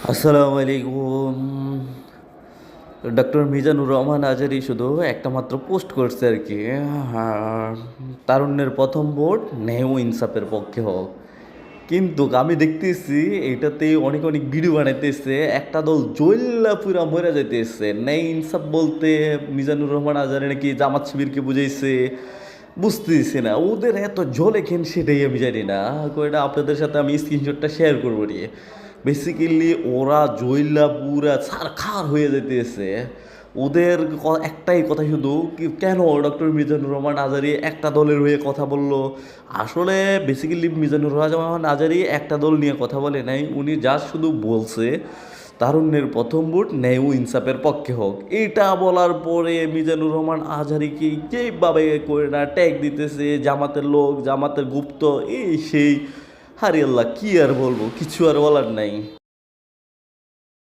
আসসালামু আলাইকুম। ডক্টর মিজানুর রহমান আজারি শুধু একটা মাত্র পোস্ট করছে আর কি। আর তারুণ্যের প্রথম ভোট ন্যায় ও ইনসাফের পক্ষে হোক। কিন্তু আমি দেখতেছি এটাতে অনেক অনেক ভিডিও বানাইতেছে, একটা দল জৈল্লা পুরা মরে যাইতেছে। ন্যায় ইনসাফ বলতে মিজানুর রহমান আজারি নাকি জামাত শিবিরকে বুঝাইছে, বুঝতেছি না ওদের এত জলে খেন, সেটাই আমি জানি না। কয়টা আপনাদের সাথে আমি স্ক্রিনশটটা শেয়ার করবো নিয়ে। বেসিক্যালি ওরা জইলা পুরা ছারখার হয়ে যেতেছে। ওদের একটাই কথা শুধু, কি কেন ডক্টর মিজানুর রহমান আজারি একটা দলের হয়ে কথা বলল। আসলে বেসিক্যালি মিজানুর রহমান আজারি একটা দল নিয়ে কথা বলে নাই, উনি জাস্ট শুধু বলছে তারুণ্যের প্রথম ভোট ন্যায় ও ইনসাফের পক্ষে হোক। এইটা বলার পরে মিজানুর রহমান আজহারিকে যেভাবে করে না ট্যাগ দিতেছে, জামাতের লোক, জামাতের গুপ্ত, এই সেই। হারি আল্লাহ, কি আর বলবো, কিছু আর বলার নাই।